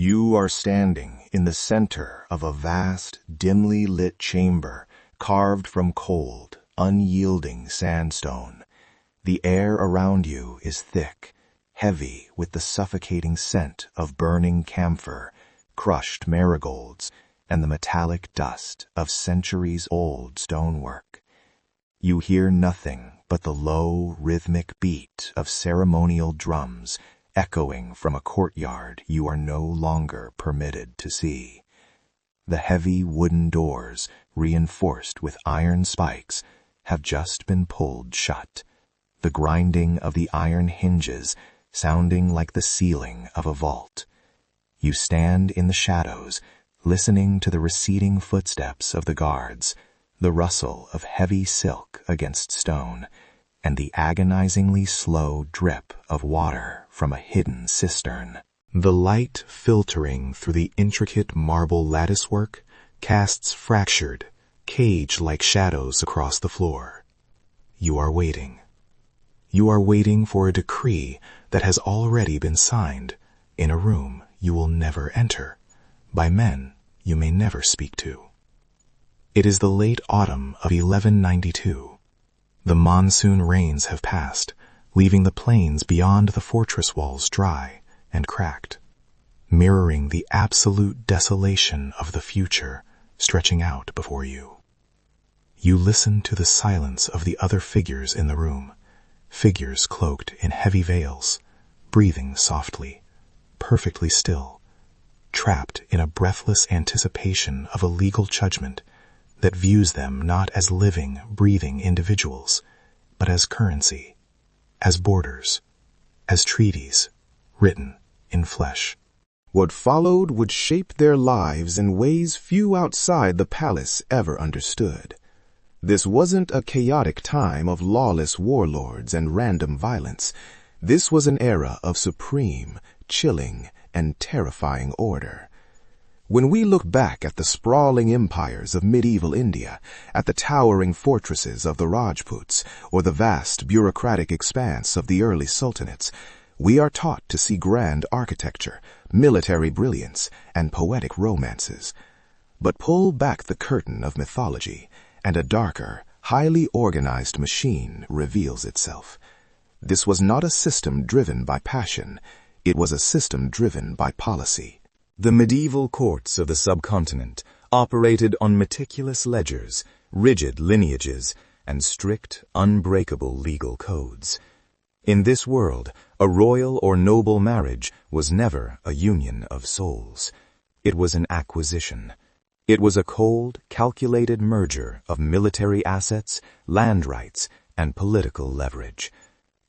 You are standing in the center of a vast, dimly lit chamber carved from cold, unyielding sandstone. The air around you is thick, heavy with the suffocating scent of burning camphor, crushed marigolds, and the metallic dust of centuries-old stonework. You hear nothing but the low, rhythmic beat of ceremonial drums echoing from a courtyard you are no longer permitted to see. The heavy wooden doors, reinforced with iron spikes, have just been pulled shut, the grinding of the iron hinges sounding like the ceiling of a vault. You stand in the shadows, listening to the receding footsteps of the guards, the rustle of heavy silk against stone, and the agonizingly slow drip of water from a hidden cistern. The light filtering through the intricate marble latticework casts fractured, cage-like shadows across the floor. You are waiting. You are waiting for a decree that has already been signed, in a room you will never enter, by men you may never speak to. It is the late autumn of 1192. The monsoon rains have passed, leaving the plains beyond the fortress walls dry and cracked, mirroring the absolute desolation of the future stretching out before you. You listen to the silence of the other figures in the room, figures cloaked in heavy veils, breathing softly, perfectly still, trapped in a breathless anticipation of a legal judgment that views them not as living, breathing individuals, but as currency, as borders, as treaties, written in flesh. What followed would shape their lives in ways few outside the palace ever understood. This wasn't a chaotic time of lawless warlords and random violence. This was an era of supreme, chilling, and terrifying order. When we look back at the sprawling empires of medieval India, at the towering fortresses of the Rajputs, or the vast bureaucratic expanse of the early Sultanates, we are taught to see grand architecture, military brilliance, and poetic romances. But pull back the curtain of mythology, and a darker, highly organized machine reveals itself. This was not a system driven by passion, it was a system driven by policy. The medieval courts of the subcontinent operated on meticulous ledgers, rigid lineages, and strict, unbreakable legal codes. In this world, a royal or noble marriage was never a union of souls. It was an acquisition. It was a cold, calculated merger of military assets, land rights, and political leverage.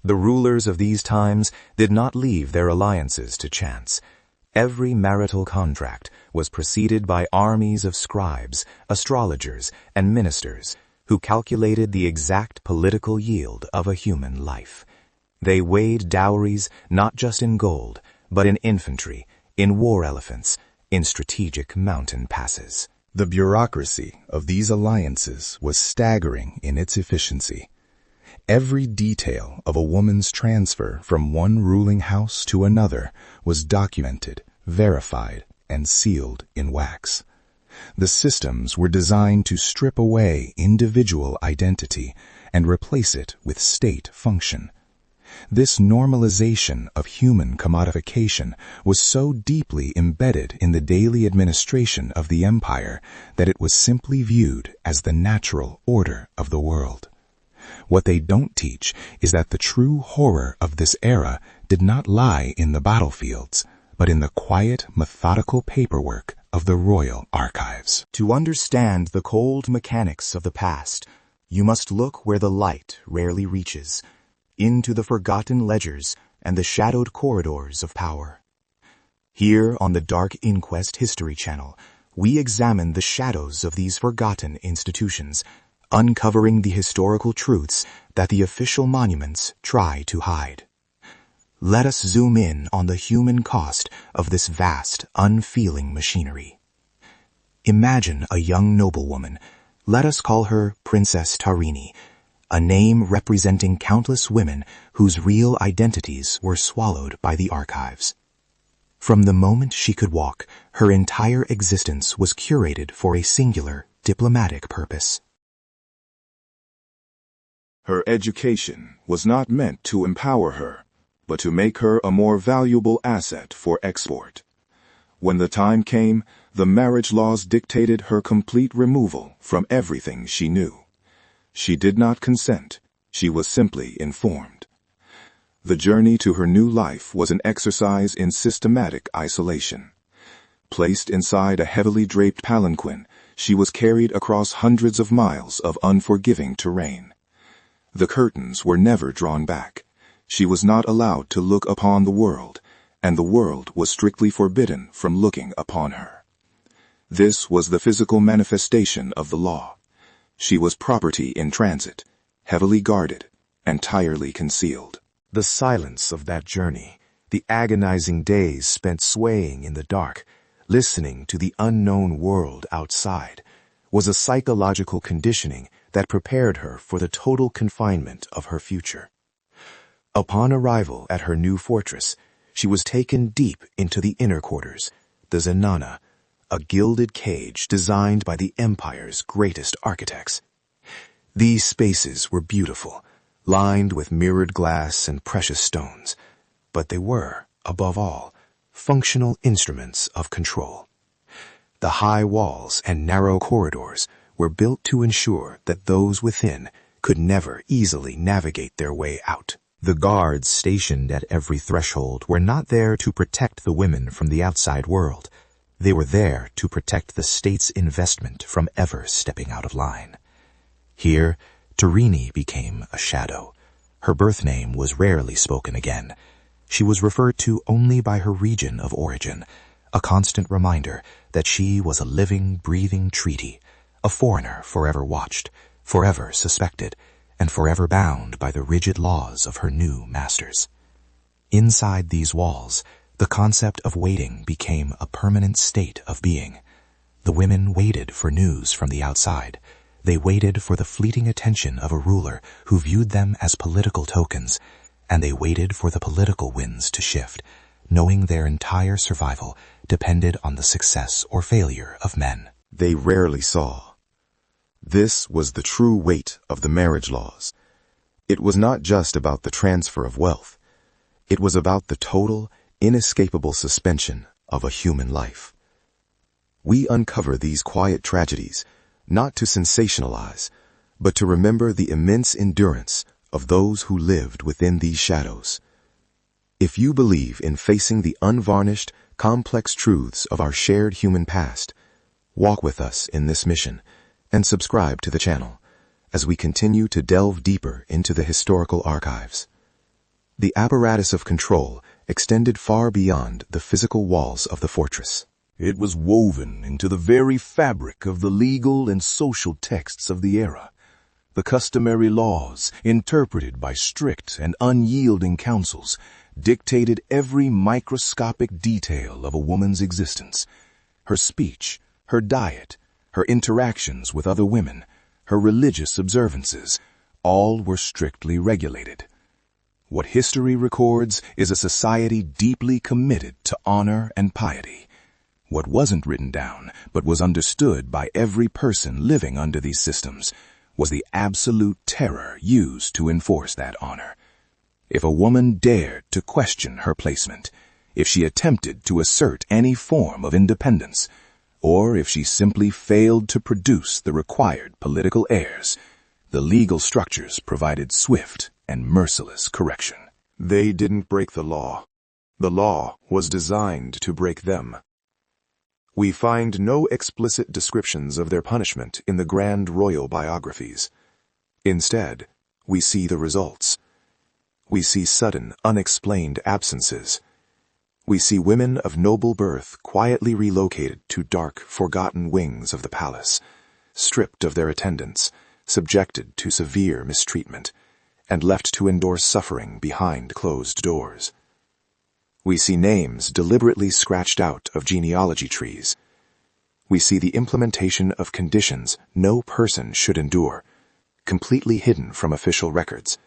The rulers of these times did not leave their alliances to chance. Every marital contract was preceded by armies of scribes, astrologers, and ministers who calculated the exact political yield of a human life. They weighed dowries not just in gold, but in infantry, in war elephants, in strategic mountain passes. The bureaucracy of these alliances was staggering in its efficiency. Every detail of a woman's transfer from one ruling house to another was documented, verified, and sealed in wax. The systems were designed to strip away individual identity and replace it with state function. This normalization of human commodification was so deeply embedded in the daily administration of the empire that it was simply viewed as the natural order of the world. What they don't teach is that the true horror of this era did not lie in the battlefields, but in the quiet, methodical paperwork of the royal archives. To understand the cold mechanics of the past, you must look where the light rarely reaches, into the forgotten ledgers and the shadowed corridors of power. Here on the Dark Inquest History channel, we examine the shadows of these forgotten institutions, uncovering the historical truths that the official monuments try to hide. Let us zoom in on the human cost of this vast, unfeeling machinery. Imagine a young noblewoman, let us call her Princess Tarini, a name representing countless women whose real identities were swallowed by the archives. From the moment she could walk, her entire existence was curated for a singular, diplomatic purpose. Her education was not meant to empower her, but to make her a more valuable asset for export. When the time came, the marriage laws dictated her complete removal from everything she knew. She did not consent. She was simply informed. The journey to her new life was an exercise in systematic isolation. Placed inside a heavily draped palanquin, she was carried across hundreds of miles of unforgiving terrain. The curtains were never drawn back. She was not allowed to look upon the world, and the world was strictly forbidden from looking upon her. This was the physical manifestation of the law. She was property in transit, heavily guarded, entirely concealed. The silence of that journey, the agonizing days spent swaying in the dark, listening to the unknown world outside, was a psychological conditioning that prepared her for the total confinement of her future. Upon arrival at her new fortress, she was taken deep into the inner quarters, the zenana, a gilded cage designed by the empire's greatest architects. These spaces were beautiful, lined with mirrored glass and precious stones, but they were, above all, functional instruments of control. The high walls and narrow corridors were built to ensure that those within could never easily navigate their way out. The guards stationed at every threshold were not there to protect the women from the outside world. They were there to protect the state's investment from ever stepping out of line. Here, Tarini became a shadow. Her birth name was rarely spoken again. She was referred to only by her region of origin, a constant reminder that she was a living, breathing treaty, a foreigner forever watched, forever suspected, and forever bound by the rigid laws of her new masters. Inside these walls, the concept of waiting became a permanent state of being. The women waited for news from the outside. They waited for the fleeting attention of a ruler who viewed them as political tokens, and they waited for the political winds to shift, knowing their entire survival depended on the success or failure of men. They rarely saw. This was the true weight of the marriage laws. It was not just about the transfer of wealth. It was about the total, inescapable suspension of a human life. We uncover these quiet tragedies, not to sensationalize, but to remember the immense endurance of those who lived within these shadows. If you believe in facing the unvarnished, complex truths of our shared human past, walk with us in this mission and subscribe to the channel as we continue to delve deeper into the historical archives. The apparatus of control extended far beyond the physical walls of the fortress. It was woven into the very fabric of the legal and social texts of the era. The customary laws, interpreted by strict and unyielding councils, dictated every microscopic detail of a woman's existence. Her speech, her diet, her interactions with other women, her religious observances, all were strictly regulated. What history records is a society deeply committed to honor and piety. What wasn't written down, but was understood by every person living under these systems, was the absolute terror used to enforce that honor. If a woman dared to question her placement, if she attempted to assert any form of independence, or if she simply failed to produce the required political heirs, the legal structures provided swift and merciless correction. They didn't break the law. The law was designed to break them. We find no explicit descriptions of their punishment in the grand royal biographies. Instead, we see the results. We see sudden, unexplained absences. We see women of noble birth quietly relocated to dark, forgotten wings of the palace, stripped of their attendants, subjected to severe mistreatment, and left to endure suffering behind closed doors. We see names deliberately scratched out of genealogy trees. We see the implementation of conditions no person should endure, completely hidden from official records,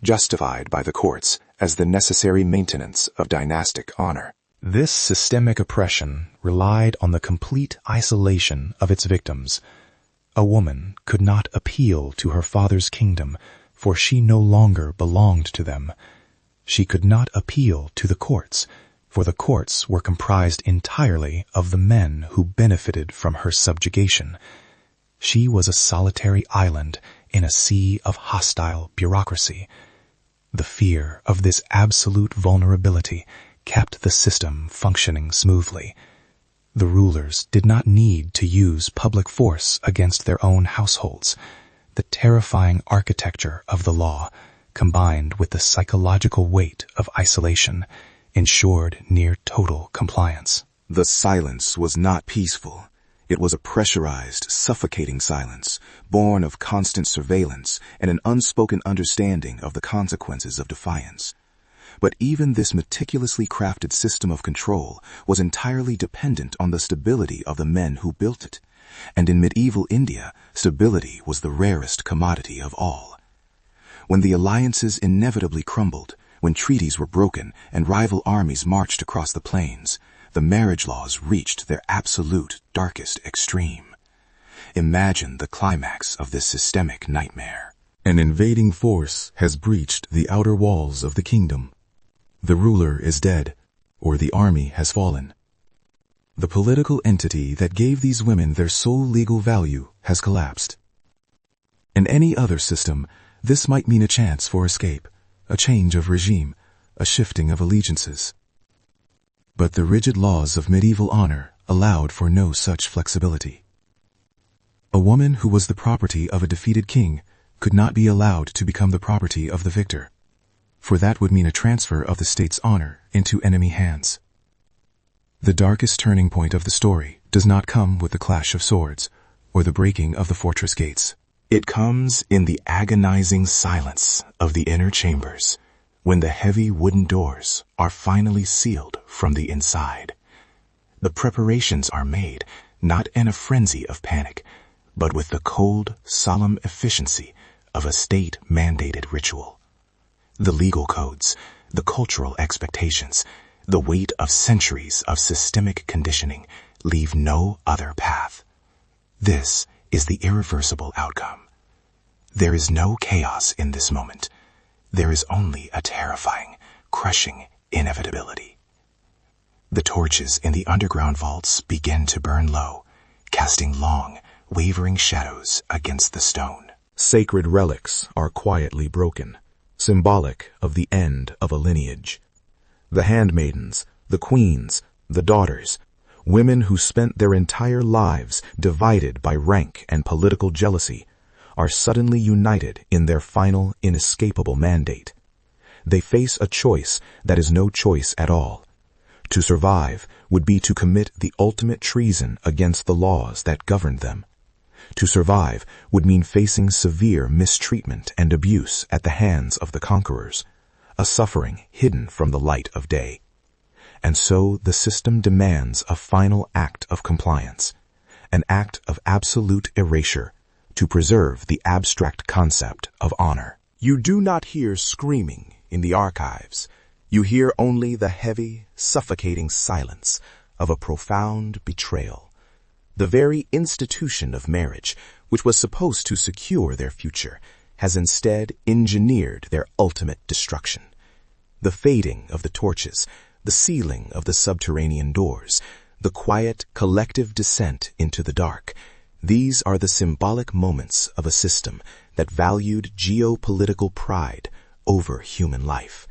justified by the courts as the necessary maintenance of dynastic honor. This systemic oppression relied on the complete isolation of its victims. A woman could not appeal to her father's kingdom, for she no longer belonged to them. She could not appeal to the courts, for the courts were comprised entirely of the men who benefited from her subjugation. She was a solitary island in a sea of hostile bureaucracy. The fear of this absolute vulnerability kept the system functioning smoothly. The rulers did not need to use public force against their own households. The terrifying architecture of the law, combined with the psychological weight of isolation, ensured near total compliance. The silence was not peaceful. It was a pressurized, suffocating silence, born of constant surveillance and an unspoken understanding of the consequences of defiance. But even this meticulously crafted system of control was entirely dependent on the stability of the men who built it. And in medieval India, stability was the rarest commodity of all. When the alliances inevitably crumbled, when treaties were broken and rival armies marched across the plains, the marriage laws reached their absolute darkest extreme. Imagine the climax of this systemic nightmare. An invading force has breached the outer walls of the kingdom. The ruler is dead, or the army has fallen. The political entity that gave these women their sole legal value has collapsed. In any other system, this might mean a chance for escape, a change of regime, a shifting of allegiances. But the rigid laws of medieval honor allowed for no such flexibility. A woman who was the property of a defeated king could not be allowed to become the property of the victor, for that would mean a transfer of the state's honor into enemy hands. The darkest turning point of the story does not come with the clash of swords or the breaking of the fortress gates. It comes in the agonizing silence of the inner chambers, when the heavy wooden doors are finally sealed from the inside. The preparations are made, not in a frenzy of panic, but with the cold, solemn efficiency of a state-mandated ritual. The legal codes, the cultural expectations, the weight of centuries of systemic conditioning leave no other path. This is the irreversible outcome. There is no chaos in this moment. There is only a terrifying, crushing inevitability. The torches in the underground vaults begin to burn low, casting long, wavering shadows against the stone. Sacred relics are quietly broken, symbolic of the end of a lineage. The handmaidens, the queens, the daughters, women who spent their entire lives divided by rank and political jealousy, are suddenly united in their final, inescapable mandate. They face a choice that is no choice at all. To survive would be to commit the ultimate treason against the laws that governed them. To survive would mean facing severe mistreatment and abuse at the hands of the conquerors, a suffering hidden from the light of day. And so the system demands a final act of compliance, an act of absolute erasure, to preserve the abstract concept of honor. You do not hear screaming in the archives. You hear only the heavy, suffocating silence of a profound betrayal. The very institution of marriage, which was supposed to secure their future, has instead engineered their ultimate destruction. The fading of the torches, the sealing of the subterranean doors, the quiet, collective descent into the dark, these are the symbolic moments of a system that valued geopolitical pride over human life.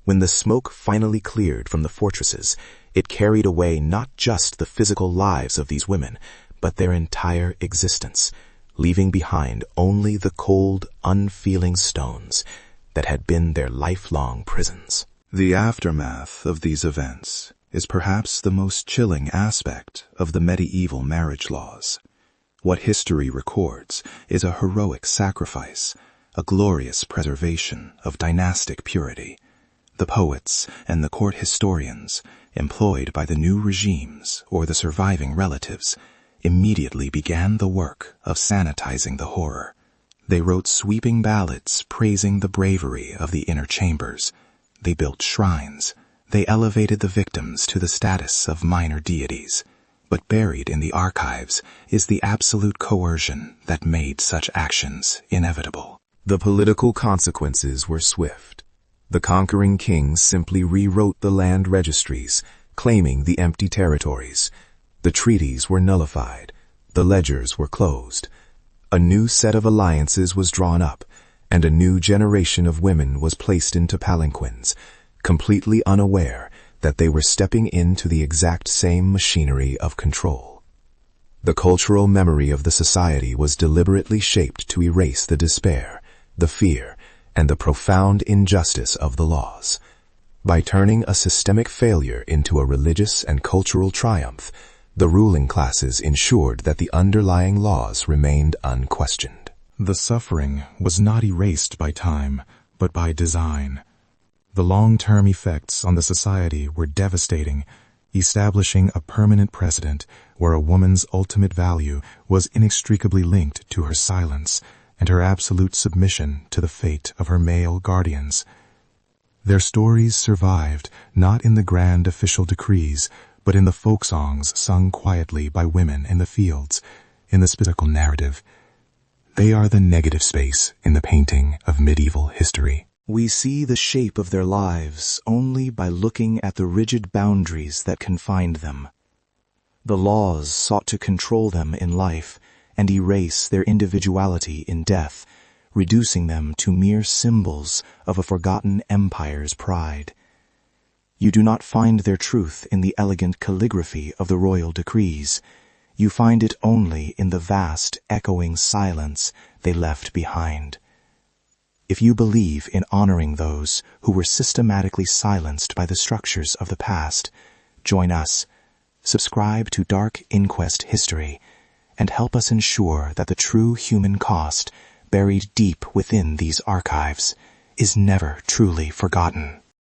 When the smoke finally cleared from the fortresses, it carried away not just the physical lives of these women, but their entire existence, leaving behind only the cold, unfeeling stones that had been their lifelong prisons. The aftermath of these events is perhaps the most chilling aspect of the medieval marriage laws. What history records is a heroic sacrifice, a glorious preservation of dynastic purity. The poets and the court historians, employed by the new regimes or the surviving relatives, immediately began the work of sanitizing the horror. They wrote sweeping ballads praising the bravery of the inner chambers. They built shrines. They elevated the victims to the status of minor deities, but buried in the archives is the absolute coercion that made such actions inevitable. The political consequences were swift. The conquering kings simply rewrote the land registries, claiming the empty territories. The treaties were nullified. The ledgers were closed. A new set of alliances was drawn up, and a new generation of women was placed into palanquins, completely unaware that they were stepping into the exact same machinery of control. The cultural memory of the society was deliberately shaped to erase the despair, the fear, and the profound injustice of the laws. By turning a systemic failure into a religious and cultural triumph, the ruling classes ensured that the underlying laws remained unquestioned. The suffering was not erased by time, but by design. The long-term effects on the society were devastating, establishing a permanent precedent where a woman's ultimate value was inextricably linked to her silence and her absolute submission to the fate of her male guardians. Their stories survived not in the grand official decrees, but in the folk songs sung quietly by women in the fields, in the spiritual narrative. They are the negative space in the painting of medieval history. We see the shape of their lives only by looking at the rigid boundaries that confined them. The laws sought to control them in life and erase their individuality in death, reducing them to mere symbols of a forgotten empire's pride. You do not find their truth in the elegant calligraphy of the royal decrees. You find it only in the vast, echoing silence they left behind. If you believe in honoring those who were systematically silenced by the structures of the past, join us, subscribe to Dark Inquest History, and help us ensure that the true human cost, buried deep within these archives, is never truly forgotten.